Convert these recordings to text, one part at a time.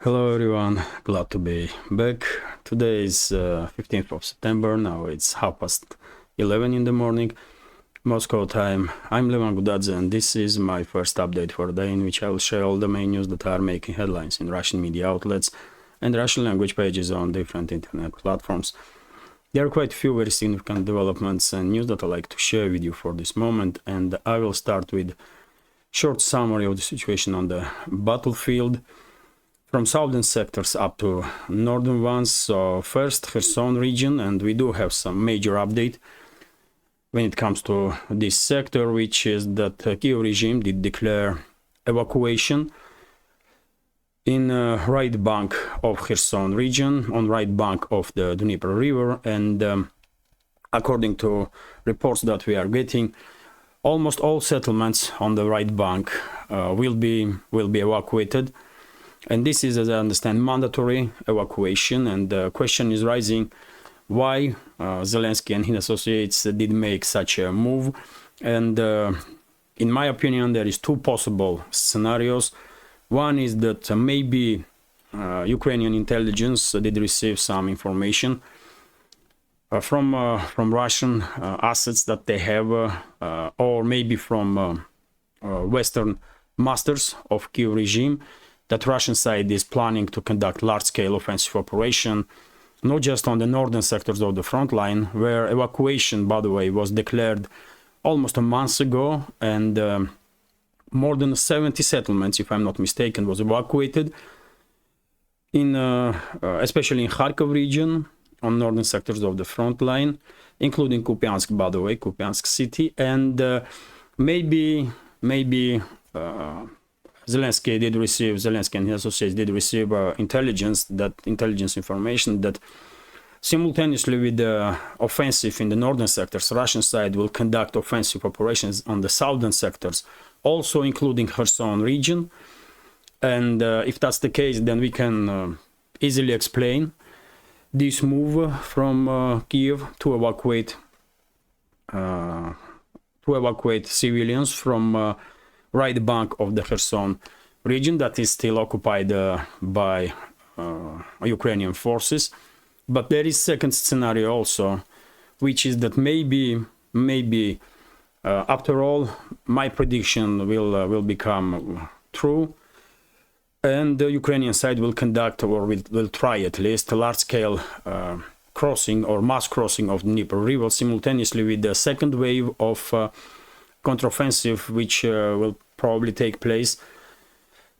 Hello everyone, glad to be back. Today is 15th of September, now it's 11:30 in the morning, Moscow time. I'm Levan Gudadze and this is my first update for the day in which I will share all the main news that are making headlines in Russian media outlets and Russian language pages on different internet platforms. There are quite a few very significant developments and news that I like to share with you for this moment, and I will start with short summary of the situation on the battlefield, from southern sectors up to northern ones. So first, Kherson region, and we do have some major update when it comes to this sector, which is that Kiev regime did declare evacuation in right bank of Kherson region, on right bank of the Dnieper river, and according to reports that we are getting, almost all settlements on the right bank will be evacuated. And this is, as I understand, mandatory evacuation, and the question is rising why Zelensky and his associates did make such a move. And in my opinion, there is two possible scenarios. One is that maybe Ukrainian intelligence did receive some information from Russian assets that they have, or maybe from Western masters of Kiev regime, that Russian side is planning to conduct large-scale offensive operation, not just on the northern sectors of the front line, where evacuation, by the way, was declared almost a month ago, and more than 70 settlements, if I'm not mistaken, was evacuated, in especially in Kharkov region, on northern sectors of the front line, including Kupiansk, by the way, Kupiansk city, and maybe Zelensky and his associates did receive intelligence information that simultaneously with the offensive in the northern sectors, Russian side will conduct offensive operations on the southern sectors, also including Kherson region. And if that's the case, then we can easily explain this move from Kiev to evacuate civilians from right bank of the Kherson region that is still occupied by Ukrainian forces. But there is second scenario also, which is that maybe after all, my prediction will become true, and the Ukrainian side will conduct, or will try at least, a large-scale crossing or mass crossing of the Dnieper river simultaneously with the second wave of counteroffensive, which will probably take place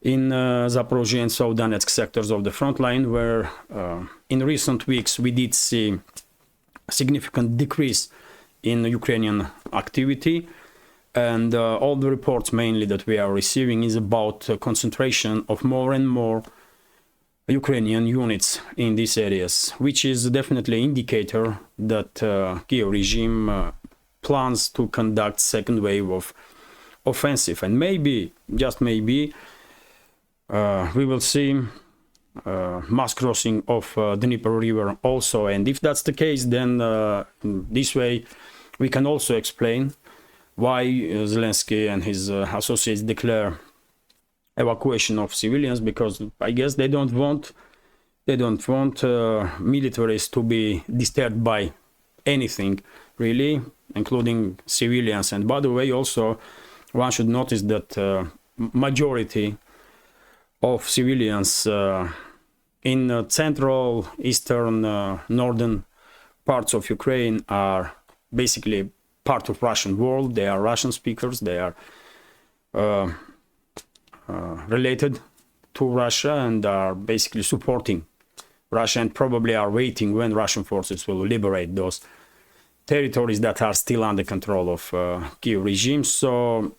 in Zaporozhye and South Donetsk sectors of the front line, where in recent weeks we did see a significant decrease in Ukrainian activity, and all the reports mainly that we are receiving is about concentration of more and more Ukrainian units in these areas, which is definitely an indicator that Kiev regime plans to conduct second wave of offensive, and maybe, just maybe, we will see mass crossing of the Dnieper river also. And if that's the case, then this way we can also explain why Zelensky and his associates declare evacuation of civilians, because I guess they don't want militaries to be disturbed by anything, really, including civilians. And by the way, also one should notice that majority of civilians in central, eastern, northern parts of Ukraine are basically part of Russian world. They are Russian speakers. They are related to Russia and are basically supporting Russia, and probably are waiting when Russian forces will liberate those territories that are still under control of Kiev regime. So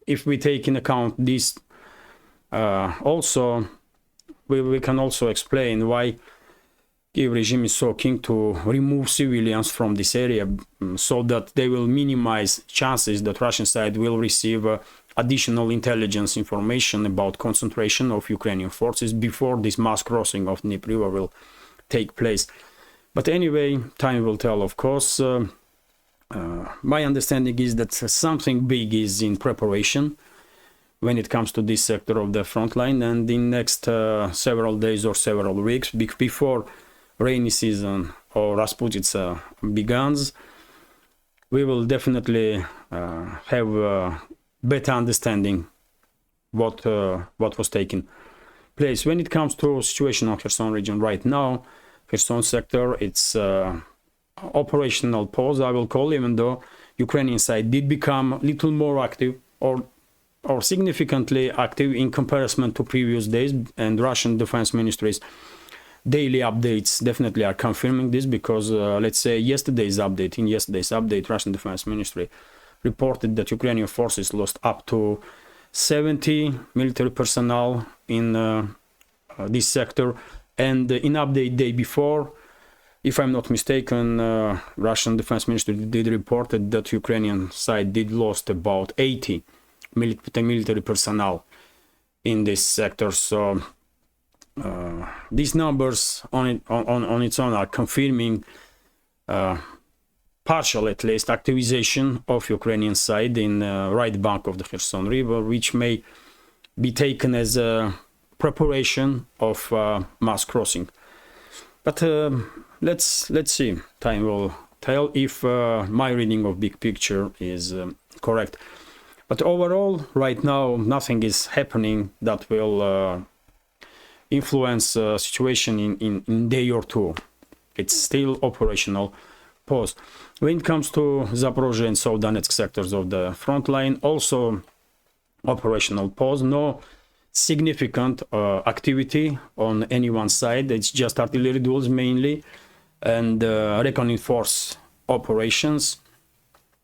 if we take in account this, also we can also explain why Kiev regime is so keen to remove civilians from this area, so that they will minimize chances that Russian side will receive additional intelligence information about concentration of Ukrainian forces before this mass crossing of Dnieper river will take place. But anyway, time will tell, of course. My understanding is that something big is in preparation when it comes to this sector of the front line. And in next several days or several weeks before rainy season or Rasputitsa begins, we will definitely have a better understanding what was taking place. When it comes to situation on Kherson region right now, Kherson sector, it's operational pause, I will call, even though Ukrainian side did become a little more active or significantly active in comparison to previous days, and Russian Defense Ministry's daily updates definitely are confirming this, because let's say in yesterday's update, Russian Defense Ministry reported that Ukrainian forces lost up to 70 military personnel in this sector, and in update day before, if I'm not mistaken, Russian Defense Ministry did report that Ukrainian side did lost about 80 military personnel in this sector. So these numbers on its own are confirming partial, at least, activization of Ukrainian side in right bank of the Kherson River, which may be taken as a preparation of mass crossing. But let's see. Time will tell if my reading of big picture is correct. But overall, right now, nothing is happening that will influence situation in day or two. It's still operational pause. When it comes to Zaporozhye and South Donetsk sectors of the front line, also operational pause. No significant activity on any one side. It's just artillery duels mainly, and reckoning force operations.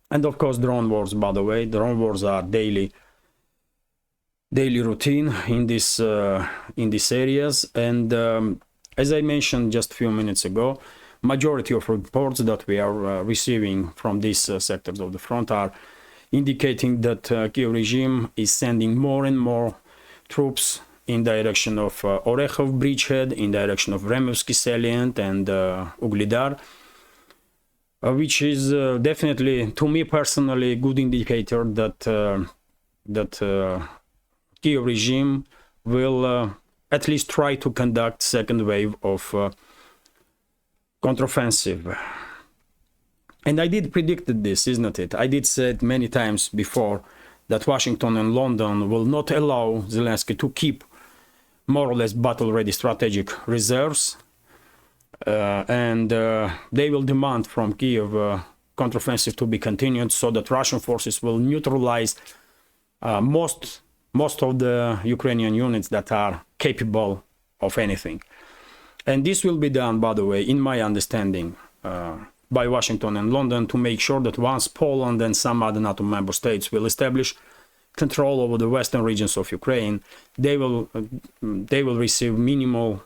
And of course, drone wars, by the way. Drone wars are daily routine in these areas. And as I mentioned just a few minutes ago, majority of reports that we are receiving from these sectors of the front are indicating that Kiev regime is sending more and more troops in direction of Orekhov bridgehead, in direction of Remevsky salient and Uglidar, which is definitely, to me personally, a good indicator that Kiev regime will at least try to conduct second wave of counteroffensive. And I did predict this, isn't it? I did say it many times before that Washington and London will not allow Zelensky to keep more or less battle-ready strategic reserves, and they will demand from Kiev counteroffensive to be continued, so that Russian forces will neutralize most of the Ukrainian units that are capable of anything. And this will be done, by the way, in my understanding, by Washington and London, to make sure that once Poland and some other NATO member states will establish control over the western regions of Ukraine, they will receive minimal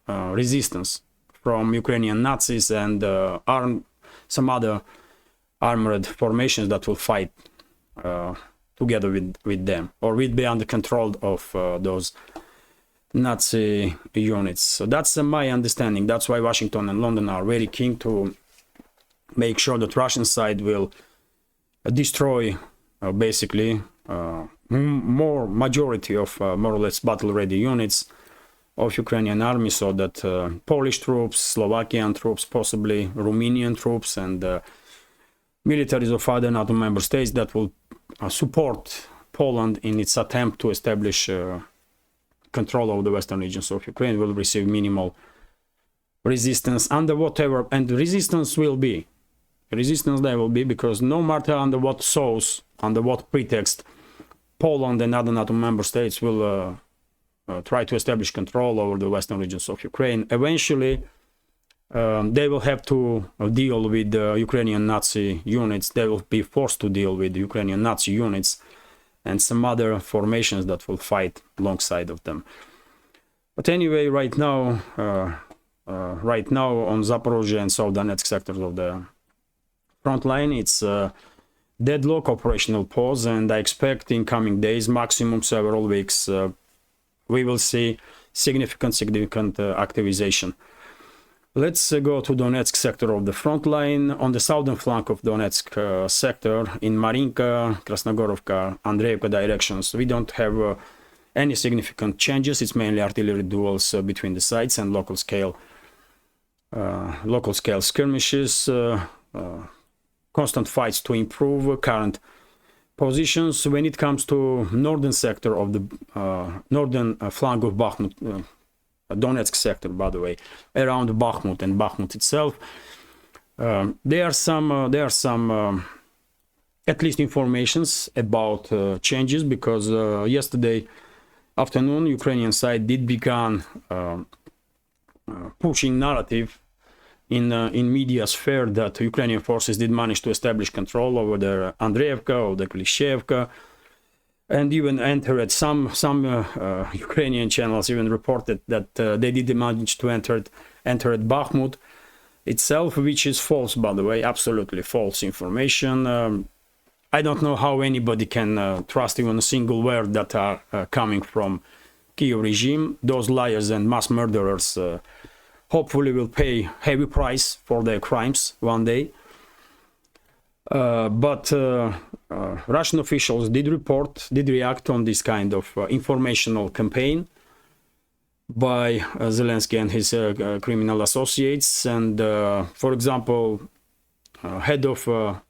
resistance from Ukrainian Nazis and some other armored formations that will fight together with them, or will be under control of those Nazi units. So that's my understanding. That's why Washington and London are very keen to make sure that Russian side will destroy basically majority of more or less battle-ready units of Ukrainian army, so that Polish troops, Slovakian troops, possibly Romanian troops, and militaries of other NATO member states that will support Poland in its attempt to establish control of the western regions of Ukraine will receive minimal resistance under whatever, and resistance there will be, because no matter under what source, under what pretext, Poland and other NATO member states will try to establish control over the western regions of Ukraine. Eventually, they will have to deal with the Ukrainian Nazi units. They will be forced to deal with the Ukrainian Nazi units and some other formations that will fight alongside of them. But anyway, right now on Zaporozhye and South Donetsk sectors of the front line, it's deadlock, operational pause, and I expect in coming days, maximum several weeks, we will see significant activization. Let's go to Donetsk sector of the front line. On the southern flank of Donetsk sector, in Marinka, Krasnogorovka, Andreevka directions, we don't have any significant changes. It's mainly artillery duels between the sides and local scale skirmishes, constant fights to improve current positions. When it comes to northern sector of the northern flank of Bakhmut, Donetsk sector, by the way, around Bakhmut and Bakhmut itself, there are some at least informations about changes, because yesterday afternoon Ukrainian side did begin pushing narrative in media sphere that Ukrainian forces did manage to establish control over the Andreevka or the Klishevka, and even entered some Ukrainian channels even reported that they did manage to enter Bakhmut itself, which is false, by the way, absolutely false information. I don't know how anybody can trust even a single word that are coming from Kyiv regime. Those liars and mass murderers hopefully will pay heavy price for their crimes one day. But Russian officials did react on this kind of informational campaign by Zelensky and his criminal associates. And for example, head of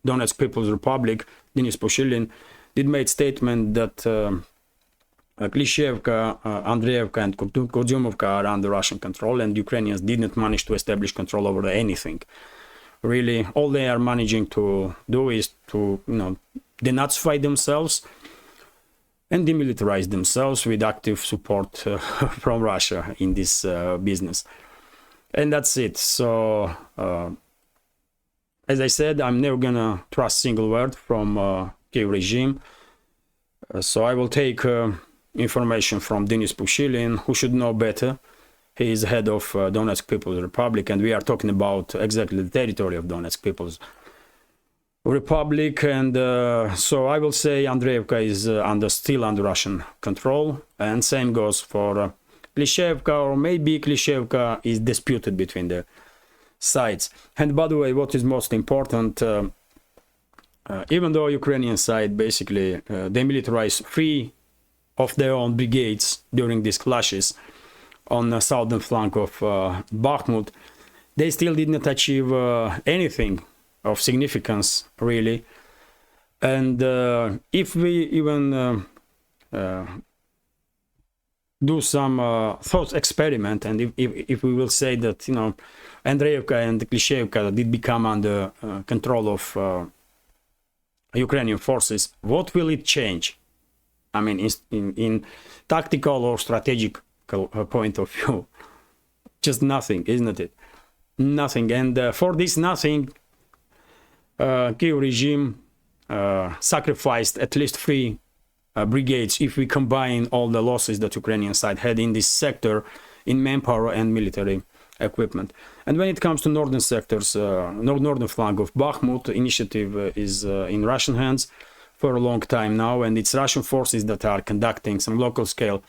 Donetsk People's Republic, Denis Pushilin, did make statement that Klishevka, Andreevka and Kurdyumovka are under Russian control, and Ukrainians didn't manage to establish control over anything. Really, all they are managing to do is to, denazify themselves and demilitarize themselves with active support from Russia in this business. And that's it. So, as I said, I'm never gonna trust single word from Kyiv regime. So I will take information from Denis Pushilin, who should know better. He is head of Donetsk People's Republic, and we are talking about exactly the territory of Donetsk People's Republic. And so I will say Andreevka is still under Russian control, and same goes for Klishevka, or maybe Klishevka is disputed between the sides. And by the way, what is most important, even though Ukrainian side basically demilitarized 3 of their own brigades during these clashes on the southern flank of Bakhmut, they still did not achieve anything of significance, really. And if we even do some thought experiment, and if we will say that, Andreevka and Klishevka did become under control of Ukrainian forces, what will it change? I mean, in tactical or strategic point of view, just nothing, isn't it? Nothing. And for this nothing, Kyiv regime sacrificed at least 3 brigades if we combine all the losses that Ukrainian side had in this sector in manpower and military equipment. And when it comes to northern sectors, northern flank of Bakhmut, initiative is in Russian hands for a long time now, and it's Russian forces that are conducting some local scale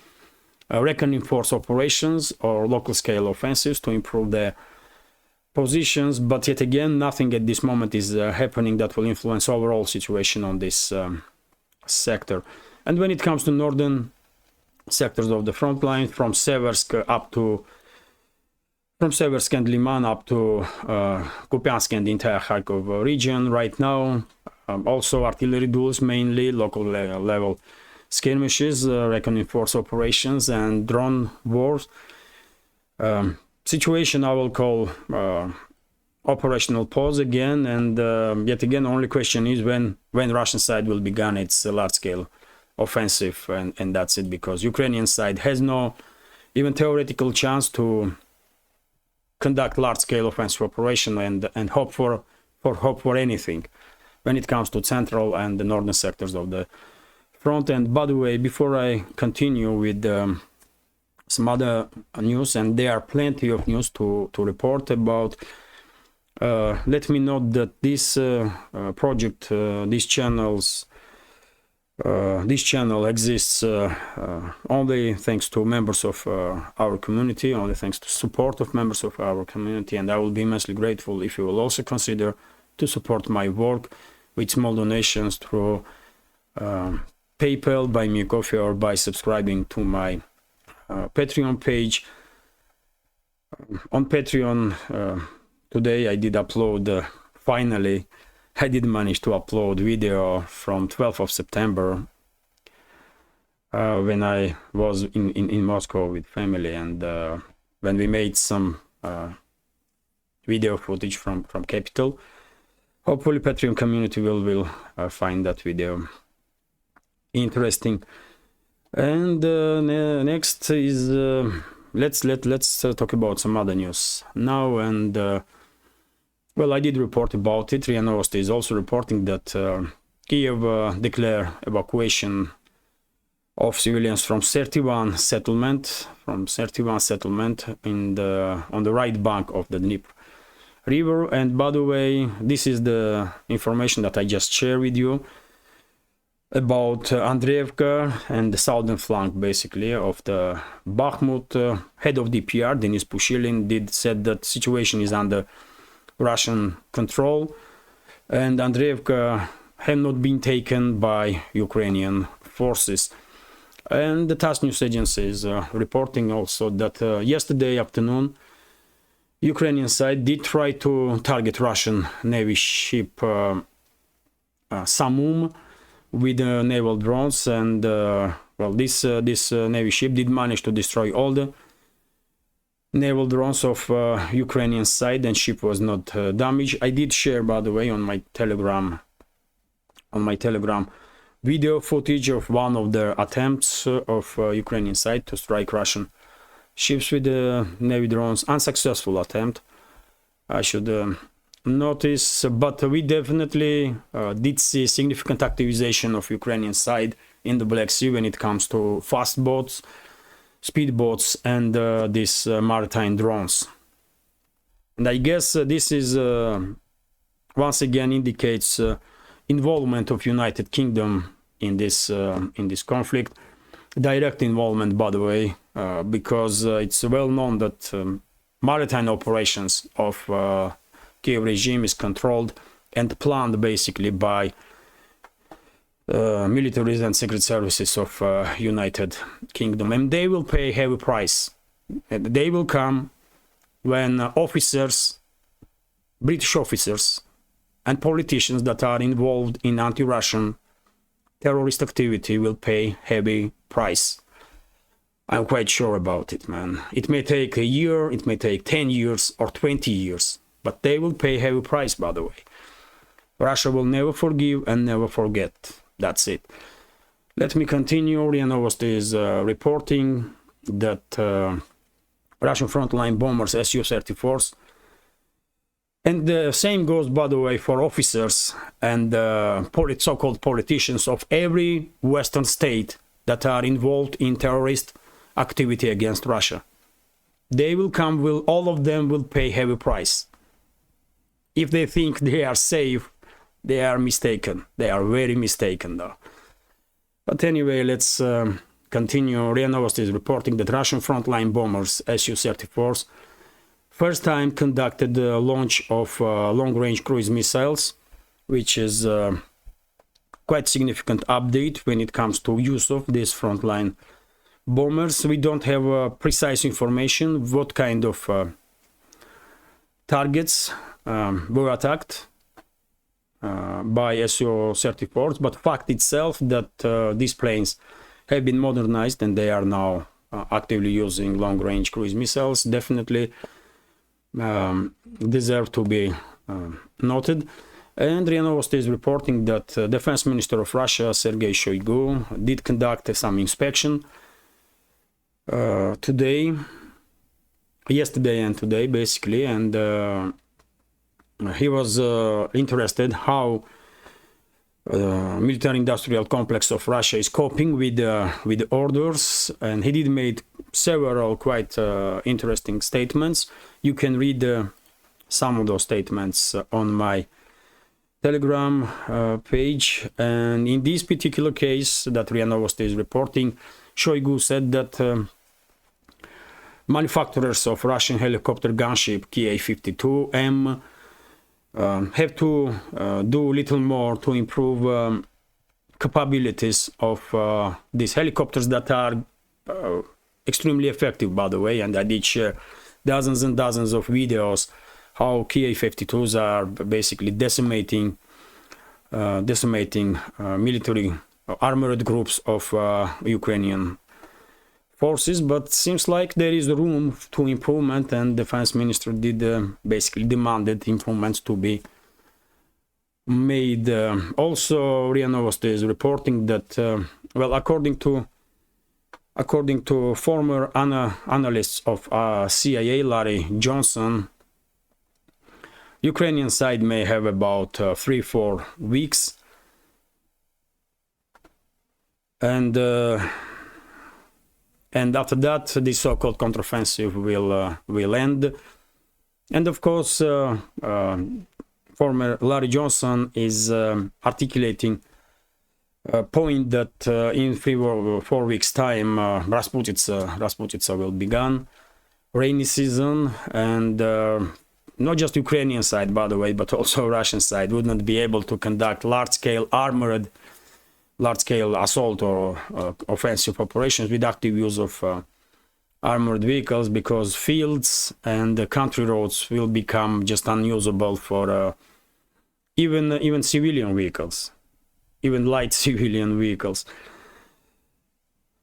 reckoning force operations or local scale offensives to improve their positions. But yet again, nothing at this moment is happening that will influence overall situation on this sector. And when it comes to northern sectors of the front line, from Seversk and Liman up to Kupiansk and the entire Kharkov region right now, also artillery duels, mainly local level skirmishes, reckoning force operations and drone wars. Situation I will call operational pause again, and yet again only question is when Russian side will begin its large-scale offensive, and that's it, because Ukrainian side has no even theoretical chance to conduct large-scale offensive operation and hope for anything when it comes to central and the northern sectors of the front. And by the way, before I continue with some other news, and there are plenty of news to report about, let me note that this project, these channels, This channel exists only thanks to members of our community, only thanks to support of members of our community, and I will be immensely grateful if you will also consider to support my work with small donations through PayPal, Buy Me a Coffee, or by subscribing to my Patreon page. On Patreon today I did upload, finally I did manage to upload video from 12th of September when I was in Moscow with family, and when we made some video footage from capital. Hopefully Patreon community will find that video interesting. And next is let's talk about some other news now. And well, I did report about it. RIA Novosti is also reporting that Kiev declared evacuation of civilians from 31 settlement on the right bank of the Dnieper river. And by the way, this is the information that I just shared with you about Andreevka and the southern flank, basically, of the Bakhmut. Head of DPR, Denis Pushilin, said that situation is under Russian control, and Andreevka had not been taken by Ukrainian forces. And the TASS news agency is reporting also that yesterday afternoon Ukrainian side did try to target Russian Navy ship Samum with naval drones, and well, this Navy ship did manage to destroy all the naval drones of Ukrainian side, and ship was not damaged. I did share, by the way, on my Telegram video footage of one of the attempts of Ukrainian side to strike Russian ships with the Navy drones. Unsuccessful attempt, I should notice, but we definitely did see significant activization of Ukrainian side in the Black Sea when it comes to fast boats, speedboats, and these maritime drones. And I guess this is once again indicates involvement of United Kingdom in this conflict. Direct involvement, by the way, because it's well known that maritime operations of Kiev regime is controlled and planned basically by militaries and secret services of United Kingdom, and they will pay a heavy price. They will come when officers, British officers and politicians that are involved in anti-Russian terrorist activity will pay heavy price. I'm quite sure about it, man. It may take a year, it may take 10 years or 20 years, but they will pay heavy price, by the way. Russia will never forgive and never forget. That's it. Let me continue. RIA Novosti is reporting that Russian frontline bombers Su-34s, and the same goes, by the way, for officers and so-called politicians of every Western state that are involved in terrorist activity against Russia. They will come, all of them will pay heavy price. If they think they are safe, they are mistaken. They are very mistaken, though. But anyway, let's continue. RIA Novosti is reporting that Russian frontline bombers Su-34s first time conducted the launch of long-range cruise missiles, which is quite significant update when it comes to use of these frontline bombers. We don't have precise information what kind of targets were attacked by Su-34s, but fact itself that these planes have been modernized and they are now actively using long-range cruise missiles definitely deserve to be noted. And RIA Novosti is reporting that Defense Minister of Russia Sergei Shoigu did conduct some inspection yesterday and today, basically, and he was interested how military-industrial complex of Russia is coping with the orders, and he did made several quite interesting statements. You can read some of those statements on my Telegram page, and in this particular case that RIA Novosti is reporting, Shoigu said that manufacturers of Russian helicopter gunship Ka-52M have to do little more to improve capabilities of these helicopters that are extremely effective, by the way, and I did share dozens and dozens of videos how Ka-52s are basically decimating military armored groups of Ukrainian forces, but seems like there is room to improvement, and defense minister did basically demanded improvements to be made. Also, RIA Novosti is reporting that, well, according to former analysts of CIA, Larry Johnson, Ukrainian side may have about 3-4 weeks, and after that the so-called counteroffensive will end. And of course, former Larry Johnson is articulating a point that in 3 or 4 weeks time Rasputitsa will begin, rainy season, and not just Ukrainian side, by the way, but also Russian side would not be able to conduct large-scale assault or offensive operations with active use of armored vehicles, because fields and the country roads will become just unusable for even civilian vehicles, even light civilian vehicles.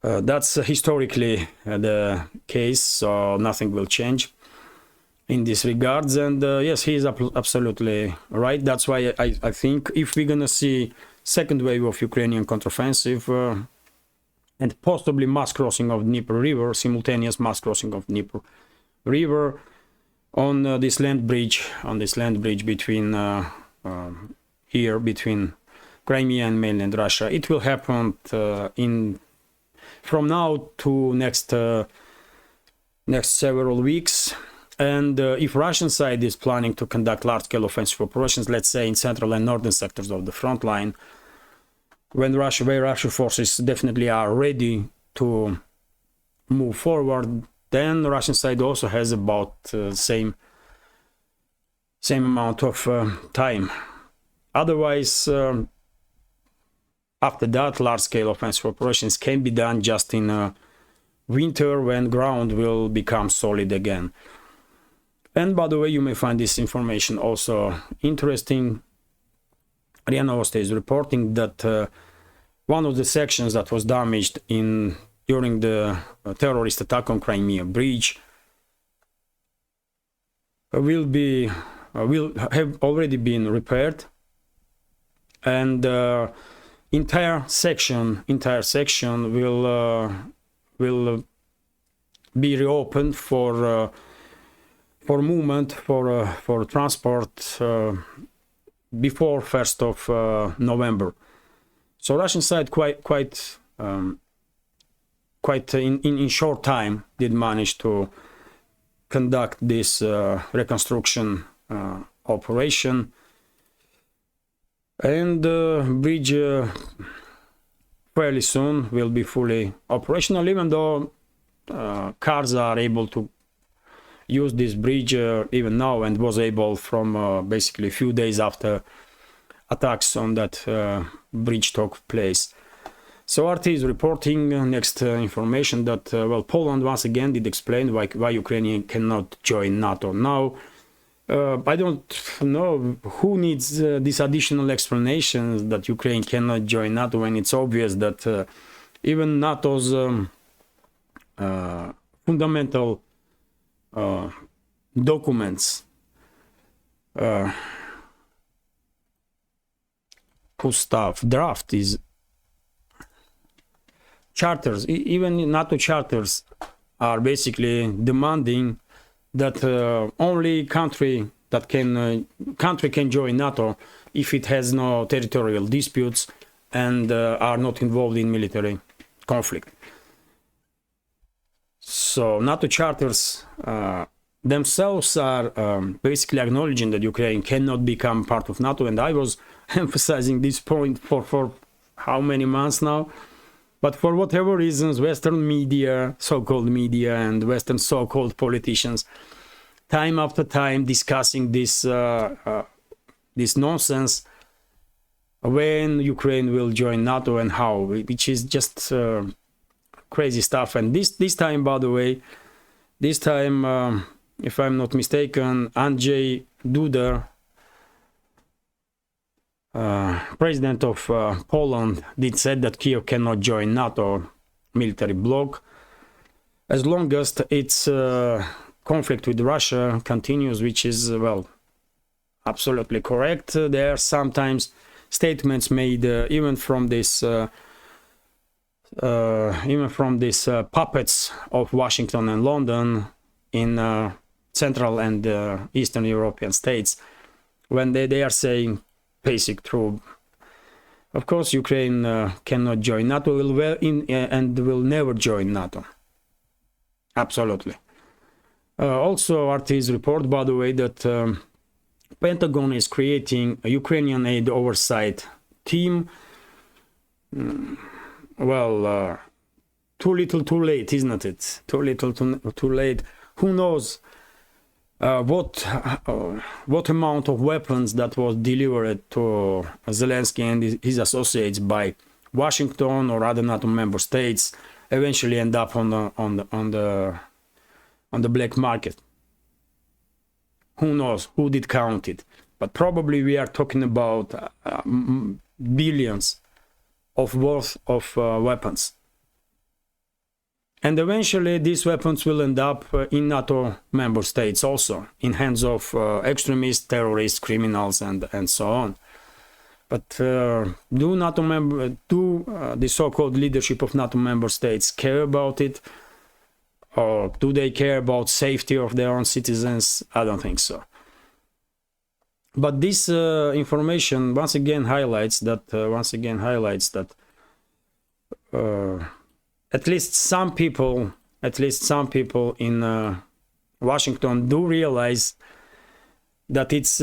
That's historically the case, so nothing will change in this regards. And yes, he is absolutely right. That's why I think if we're gonna see second wave of Ukrainian counteroffensive and possibly mass crossing of Dnieper River, simultaneous mass crossing of Dnieper River on this land bridge, between here between Crimea and mainland Russia, it will happen from now to next several weeks. And if Russian side is planning to conduct large-scale offensive operations, let's say in central and northern sectors of the front line, where Russian forces definitely are ready to move forward, then the Russian side also has about same amount of time. Otherwise, after that, large-scale offensive operations can be done just in winter, when ground will become solid again. And by the way, you may find this information also interesting. RIA Novosti is reporting that one of the sections that was damaged during the terrorist attack on Crimea bridge will have already been repaired, and entire section will be reopened for movement, for transport before 1st of November. So Russian side quite in short time did manage to conduct this reconstruction operation, and bridge fairly soon will be fully operational, even though cars are able to use this bridge even now, and was able from basically a few days after attacks on that bridge took place. So RT is reporting next information that well, Poland once again did explain why Ukraine cannot join NATO. Now I don't know who needs these additional explanations that Ukraine cannot join NATO, when it's obvious that even NATO's fundamental documents, draft is charters, even NATO charters are basically demanding that only country can join NATO if it has no territorial disputes and are not involved in military conflict. So NATO charters themselves are basically acknowledging that Ukraine cannot become part of NATO, and I was emphasizing this point for how many months now. But for whatever reasons, Western media, so-called media, and Western so-called politicians, time after time discussing this this nonsense, when Ukraine will join NATO and how, which is just crazy stuff. And this time, by the way, this time, if I'm not mistaken, Andrzej Duda, president of Poland, did say that Kiev cannot join NATO military bloc as long as its conflict with Russia continues, which is, well, absolutely correct. There are sometimes statements made even from this puppets of Washington and London in Central and Eastern European states, when they are saying basic truth. Of course, Ukraine cannot join NATO and will never join NATO. Absolutely. Also, RT's report, by the way, that Pentagon is creating a Ukrainian aid oversight team. Well, too little, too late, isn't it? Too little, too late. Who knows what amount of weapons that was delivered to Zelensky and his associates by Washington or other NATO member states eventually end up on the black market. Who knows who did count it? But probably we are talking about billions of worth of weapons. And eventually these weapons will end up in NATO member states also, in hands of extremists, terrorists, criminals, and so on. But do the so-called leadership of NATO member states care about it? Or do they care about safety of their own citizens? I don't think so. But this information once again highlights that at least some people in Washington do realize that it's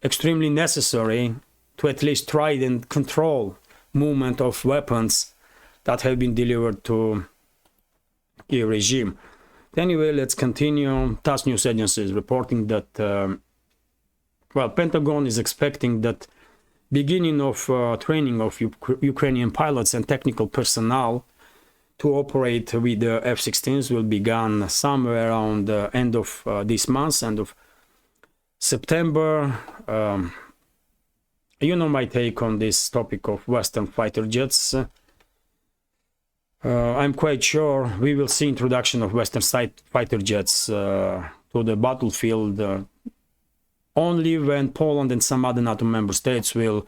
extremely necessary to at least try and control movement of weapons that have been delivered to Kiev regime. Anyway, let's continue. TASS news agency is reporting that Pentagon is expecting that beginning of training of Ukrainian pilots and technical personnel to operate with the F-16s will begin somewhere around the end of this month, end of September. You know my take on this topic of Western fighter jets. I'm quite sure we will see introduction of Western fighter jets to the battlefield only when Poland and some other NATO member states will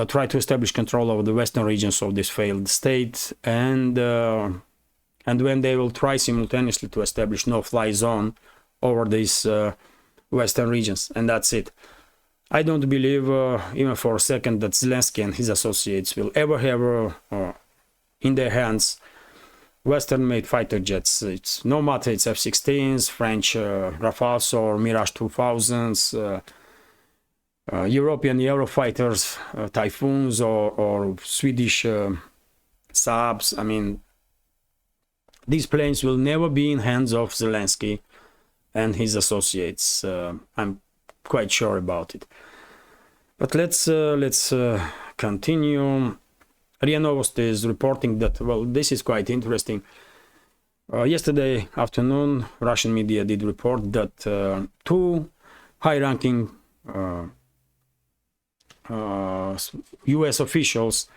try to establish control over the western regions of this failed state, and when they will try simultaneously to establish no-fly zone over these western regions, and that's it. I don't believe even for a second that Zelensky and his associates will ever have in their hands Western-made fighter jets. It's no matter it's F-16s, French Rafales or Mirage 2000s, European Eurofighters, Typhoons, or Swedish Saabs. I mean, these planes will never be in hands of Zelensky and his associates. I'm quite sure about it. But let's continue. RIA Novosti is reporting that, well, this is quite interesting. Yesterday afternoon, Russian media did report that two high-ranking U.S. officials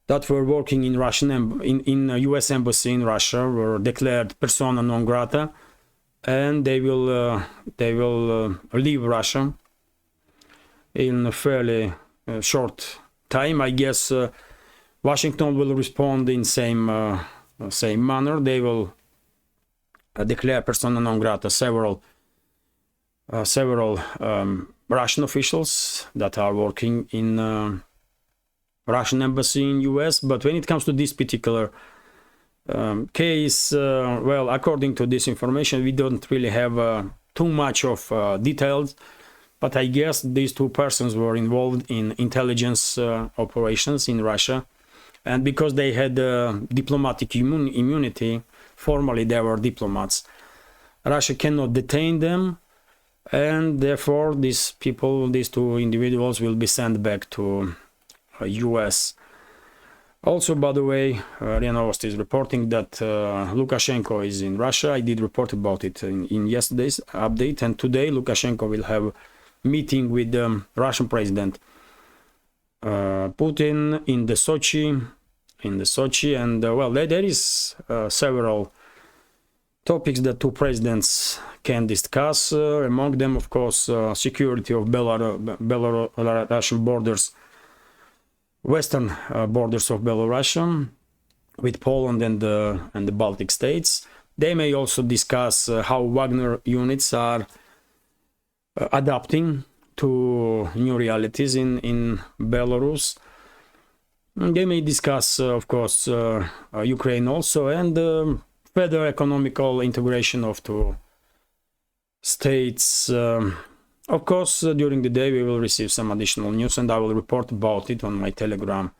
that were working in U.S. embassy in Russia were declared persona non grata, and they will leave Russia in a fairly short time. I guess Washington will respond in same manner. They will declare persona non grata several Russian officials that are working in Russian embassy in US. But when it comes to this particular case, well, according to this information, we don't really have too much of details, but I guess these two persons were involved in intelligence operations in Russia, and because they had diplomatic immunity, formally they were diplomats, Russia cannot detain them, and therefore these people, these two individuals, will be sent back to US. Also, by the way, RIA Novosti is reporting that Lukashenko is in Russia. I did report about it in yesterday's update, and today Lukashenko will have a meeting with the Russian president Putin in the Sochi, and well, there is several topics that two presidents can discuss. Among them, of course, security of Belarusian borders, western borders of Belarus with Poland and the Baltic states. They may also discuss how Wagner units are adapting to new realities in Belarus. They may discuss, of course, Ukraine also, and further economical integration of two states. Of course, during the day we will receive some additional news, and I will report about it on my Telegram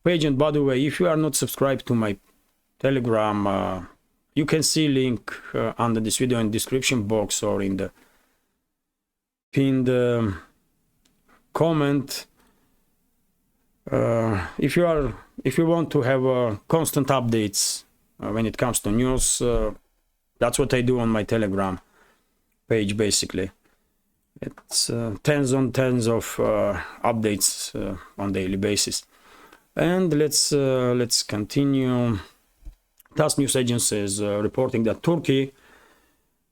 page. And by the way, if you are not subscribed to my Telegram, you can see link under this video in the description box or in the pinned comment. If you want to have constant updates when it comes to news, that's what I do on my Telegram page. Basically, it's tens on tens of updates on daily basis. And let's continue. TASS news agency is reporting that Turkey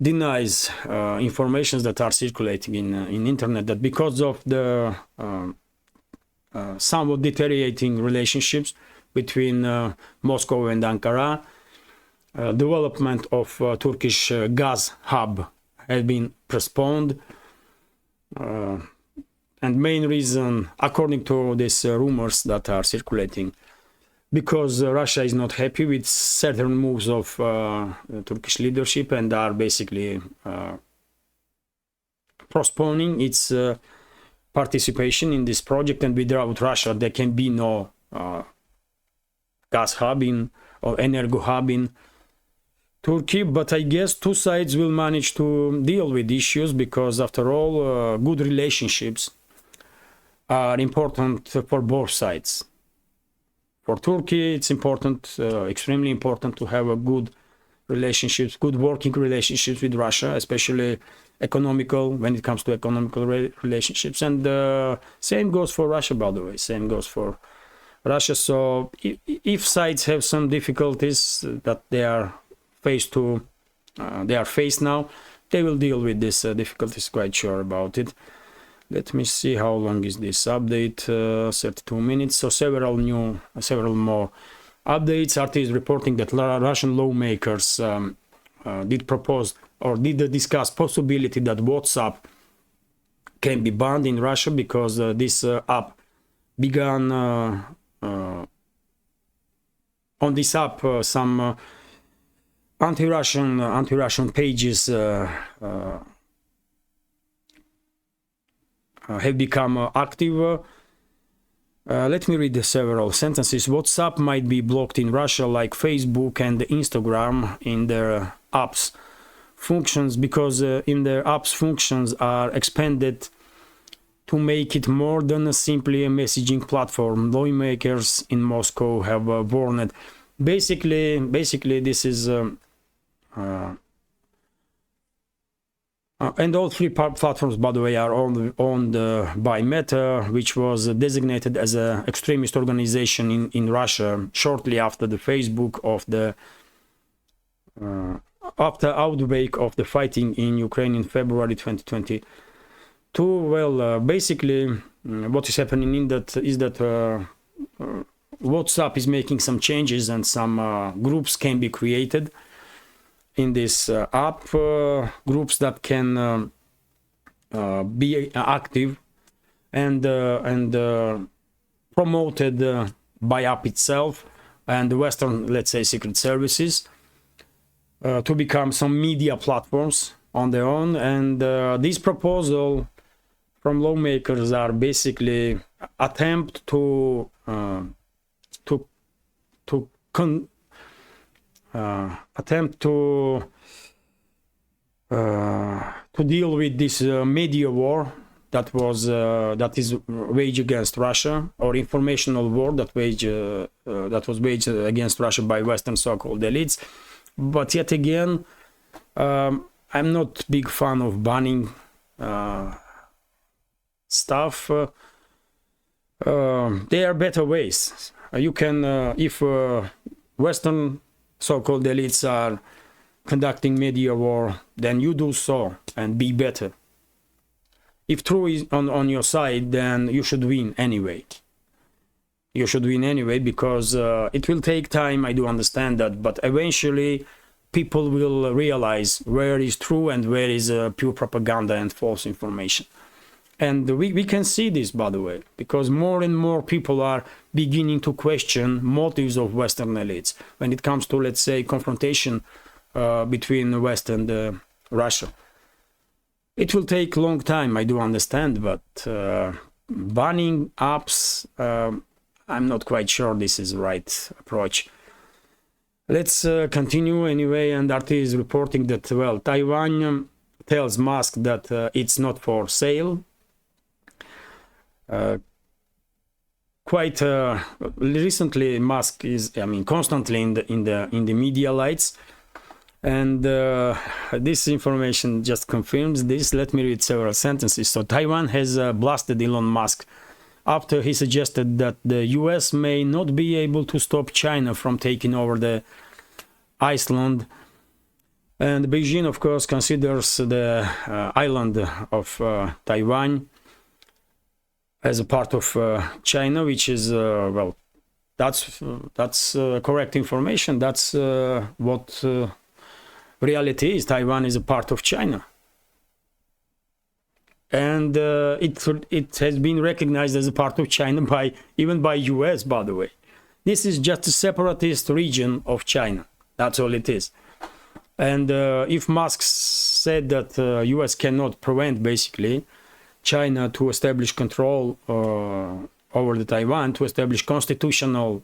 denies informations that are circulating in internet, that because of the somewhat deteriorating relationships between Moscow and Ankara, development of Turkish gas hub has been postponed, and main reason, according to these rumors that are circulating, because Russia is not happy with certain moves of Turkish leadership and are basically postponing its participation in this project. And without Russia there can be no gas hub or energo hub in Turkey. But I guess two sides will manage to deal with issues, because after all, good relationships are important for both sides. For Turkey, it's important, extremely important, to have a good relationships, good working relationships with Russia, especially economical, when it comes to economical relationships. And same goes for Russia, by the way, same goes for Russia. So if sides have some difficulties that they are faced now, they will deal with these difficulties, quite sure about it. Let me see how long is this update. 32 minutes. So several more updates. RT is reporting that Russian lawmakers did propose or did discuss possibility that WhatsApp can be banned in Russia, because this app began on this app some anti-Russian pages have become active. Let me read several sentences. WhatsApp might be blocked in Russia like Facebook and Instagram in their apps functions, because in their apps functions are expanded to make it more than simply a messaging platform. Lawmakers in Moscow have warned. Basically this is and all three platforms, by the way, are owned by Meta, which was designated as an extremist organization in Russia shortly after the Facebook of the after outbreak of the fighting in Ukraine in February 2022. Well, basically, what is happening in that is that WhatsApp is making some changes, and some groups can be created in this app, groups that can be active and promoted by app itself, and the Western, let's say, secret services to become some media platforms on their own. And this proposal from lawmakers are basically attempt to deal with this media war that is waged against Russia, or informational war that was waged against Russia by Western so-called elites. But yet again, I'm not big fan of banning stuff. There are better ways. You can, if Western so-called elites are conducting media war, then you do so and be better. If true is on your side, then you should win anyway. You should win anyway, because it will take time, I do understand that, but eventually people will realize where is true and where is pure propaganda and false information. And we can see this, by the way, because more and more people are beginning to question motives of Western elites when it comes to, let's say, confrontation between the West and Russia. It will take a long time, I do understand, but banning apps, I'm not quite sure this is the right approach. Let's continue anyway, and RT is reporting that, well, Taiwan tells Musk that it's not for sale. Quite recently, Musk is, constantly in the media lights. And this information just confirms this. Let me read several sentences. So Taiwan has blasted Elon Musk after he suggested that the US may not be able to stop China from taking over the Iceland. And Beijing, of course, considers the island of Taiwan as a part of China, which is, well, that's correct information. That's what reality is. Taiwan is a part of China, and it has been recognized as a part of China even by US, by the way. This is just a separatist region of China. That's all it is. And if Musk said that US cannot prevent basically China to establish control over the Taiwan, to establish constitutional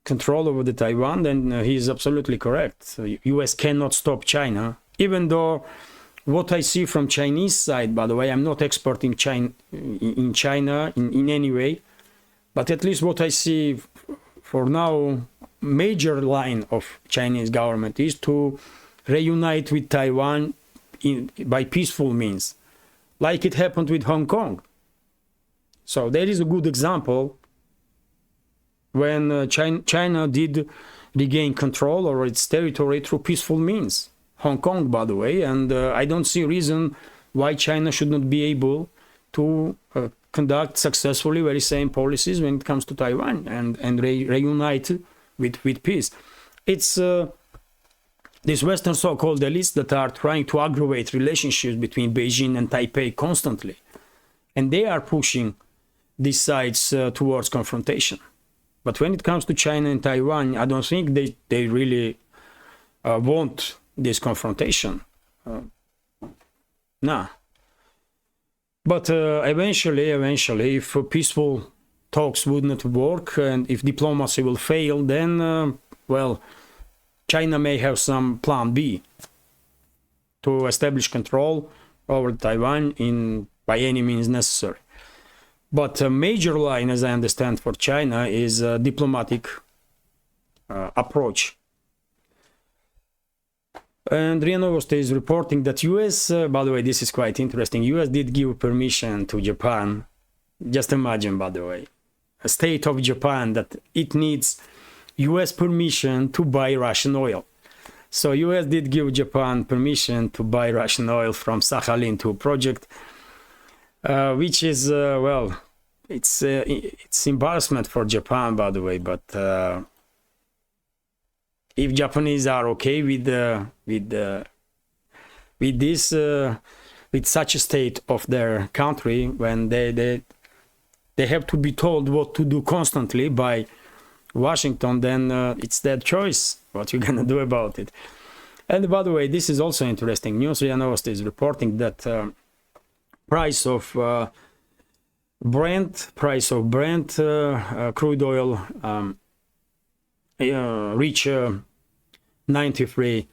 control over the Taiwan, then he is absolutely correct. US cannot stop China, even though what I see from Chinese side, by the way, I'm not expert in China in any way, but at least what I see for now, major line of Chinese government is to reunite with Taiwan by peaceful means, like it happened with Hong Kong. So there is a good example when China did regain control over its territory through peaceful means. Hong Kong, by the way, and I don't see a reason why China should not be able to conduct successfully very same policies when it comes to Taiwan and reunite with peace. It's these Western so-called elites that are trying to aggravate relationships between Beijing and Taipei constantly. And they are pushing these sides towards confrontation. But when it comes to China and Taiwan, I don't think they really want this confrontation. No. But eventually, if peaceful talks would not work and if diplomacy will fail, then, well, China may have some plan B to establish control over Taiwan by any means necessary. But a major line, as I understand, for China is a diplomatic approach. And RIA Novosti is reporting that US, by the way, this is quite interesting, US did give permission to Japan. Just imagine, by the way, a state of Japan that it needs US permission to buy Russian oil. So US did give Japan permission to buy Russian oil from Sakhalin 2 project, which is, well, it's embarrassment for Japan, by the way, but if Japanese are okay with this, with such a state of their country, when they have to be told what to do constantly by Washington, then it's their choice. What you gonna do about it? And by the way, this is also interesting news. RIA Novosti is reporting that price of Brent crude oil reach $93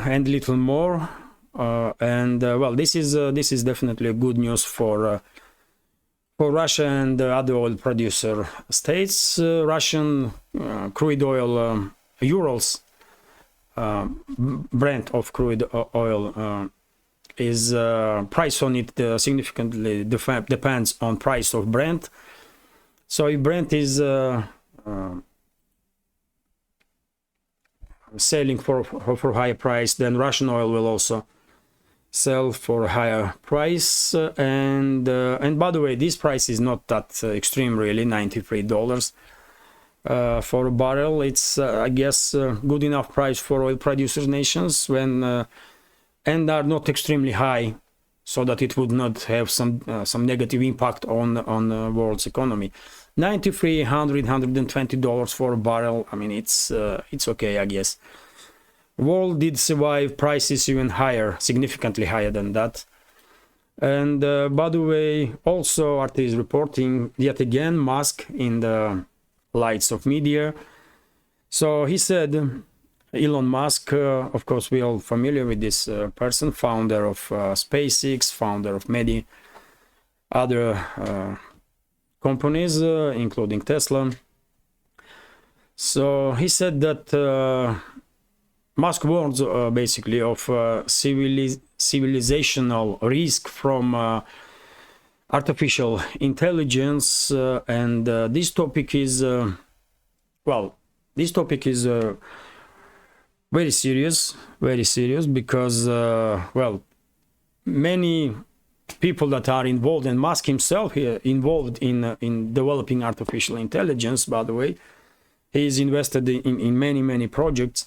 and little more. Well, this is definitely good news for Russia and other oil producer states. Russian crude oil Urals Brent of crude oil is price on it significantly depends on price of Brent. So if Brent is selling for higher price, then Russian oil will also sell for a higher price. And by the way, this price is not that extreme, really. $93 for a barrel. It's I guess good enough price for oil producers nations when and are not extremely high, so that it would not have some negative impact on the world's economy. $93, $120 for a barrel. I mean, it's okay, I guess. World did survive prices even higher, significantly higher than that. And by the way, also RT is reporting yet again Musk in the lights of media. So he said, Elon Musk, of course, we all familiar with this person, founder of SpaceX, founder of many other companies, including Tesla. So he said that Musk warns basically of civilizational risk from artificial intelligence, and this topic is very serious because many people that are involved, and Musk himself here involved in developing artificial intelligence. By the way, he is invested in many projects.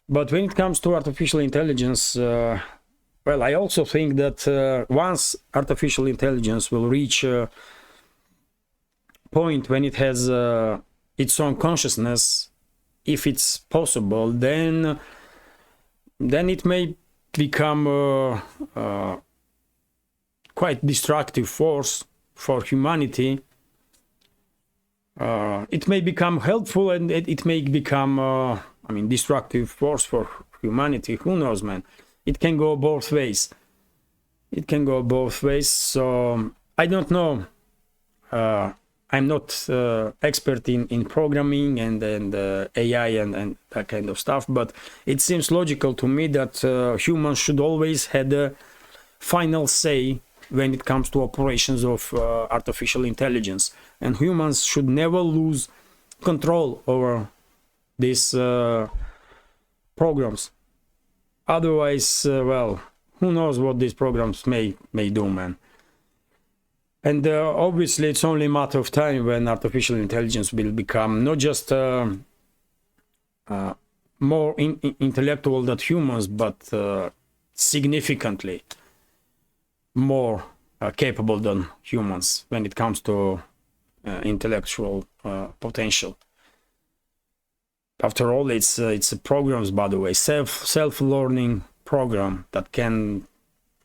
But when it comes to artificial intelligence, well, I also think that once artificial intelligence will reach a point when it has its own consciousness, if it's possible, then it may become a quite destructive force for humanity. It may become helpful, and it may become destructive force for humanity. Who knows, man? It can go both ways. So I don't know. I'm not expert in programming and AI and that kind of stuff, but it seems logical to me that humans should always have the final say when it comes to operations of artificial intelligence, and humans should never lose control over these programs. Otherwise, well, who knows what these programs may do, man. And obviously, it's only a matter of time when artificial intelligence will become not just more intellectual than humans, but significantly more capable than humans when it comes to intellectual potential. After all, it's programs, by the way, self-learning program that can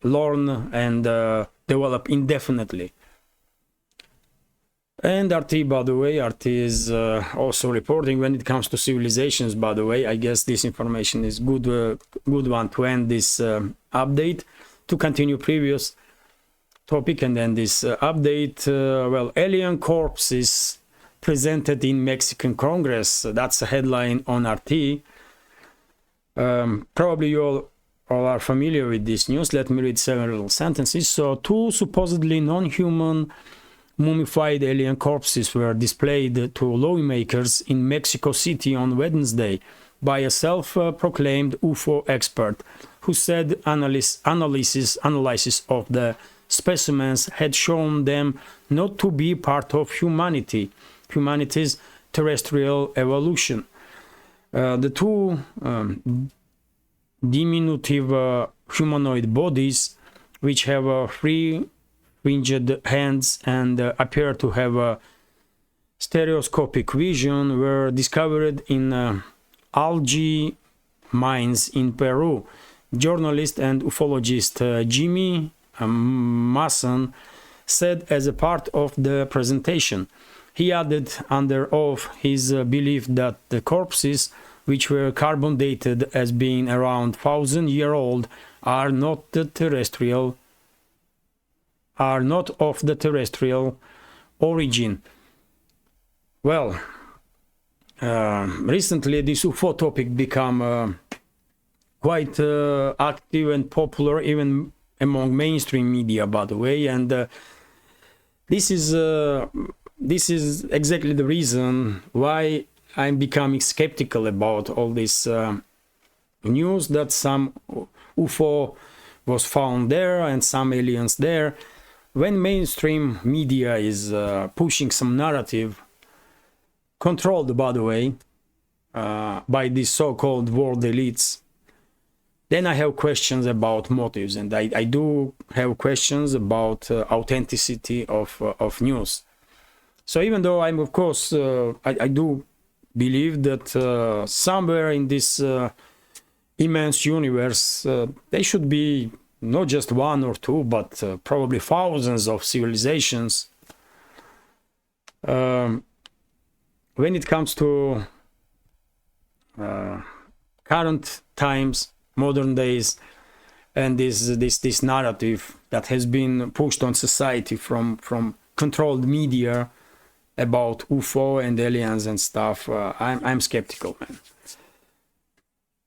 learn and develop indefinitely. And RT, by the way, RT is also reporting when it comes to civilizations. By the way, I guess this information is good one to end this update, to continue previous topic and then this update. Well, alien corpses presented in Mexican Congress. That's a headline on RT. Probably you all are familiar with this news. Let me read several sentences. So, two supposedly non-human mummified alien corpses were displayed to lawmakers in Mexico City on Wednesday by a self-proclaimed UFO expert who said analysis of the specimens had shown them not to be part of humanity's terrestrial evolution. The two diminutive humanoid bodies, which have three winged hands and appear to have stereoscopic vision were discovered in algae mines in Peru. Journalist and ufologist Jimmy Mason said as a part of the presentation. He added under oath his belief that the corpses, which were carbon dated as being around 1,000-year-old, are not of the terrestrial origin. Well, recently this UFO topic become quite active and popular even among mainstream media, by the way, and this is exactly the reason why I'm becoming skeptical about all this news that some UFO was found there and some aliens there. When mainstream media is pushing some narrative, controlled, by the way, by these so-called world elites, then I have questions about motives, and I do have questions about authenticity of news. So even though I'm, of course, I do believe that somewhere in this immense universe, there should be not just one or two, but probably thousands of civilizations. When it comes to current times, modern days, and this narrative that has been pushed on society from controlled media about UFO and aliens and stuff, I'm skeptical, man,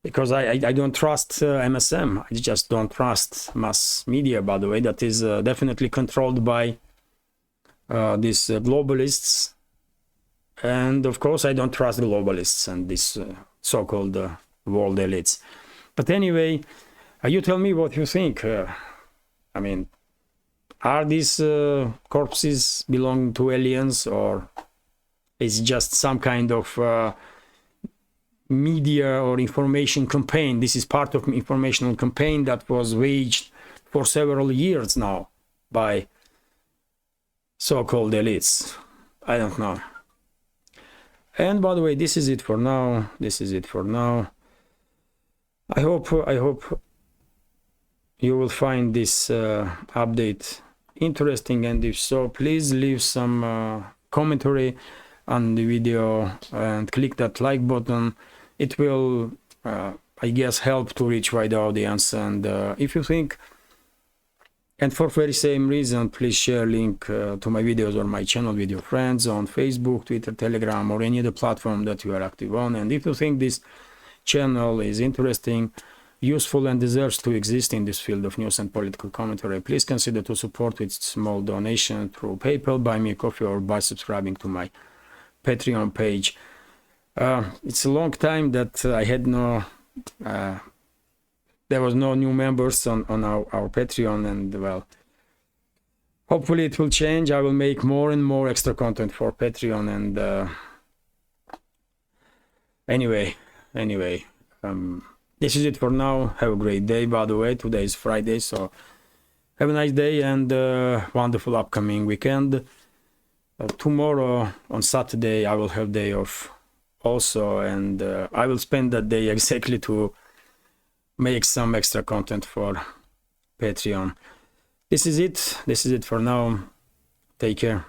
because I don't trust MSM. I just don't trust mass media, by the way, that is definitely controlled by these globalists, and of course I don't trust globalists and these so-called world elites. But anyway, you tell me what you think. I mean, are these corpses belong to aliens, or is it just some kind of media or information campaign? This is part of informational campaign that was waged for several years now by so-called elites. I don't know. And by the way, this is it for now. I hope you will find this update interesting, and if so, please leave some commentary on the video and click that like button. It will, I guess, help to reach wider audience. And if you think, and for very same reason, please share link to my videos or my channel with your friends on Facebook, Twitter, Telegram, or any other platform that you are active on. And if you think this channel is interesting, useful, and deserves to exist in this field of news and political commentary, please consider to support with small donation through PayPal, Buy Me a Coffee, or by subscribing to my Patreon page. It's a long time that I had there was no new members on our Patreon, and well, hopefully it will change. I will make more and more extra content for Patreon, and anyway, this is it for now. Have a great day. By the way, today is Friday, so have a nice day and wonderful upcoming weekend. Tomorrow on Saturday I will have day off also, and I will spend that day exactly to make some extra content for Patreon. This is it for now. Take care.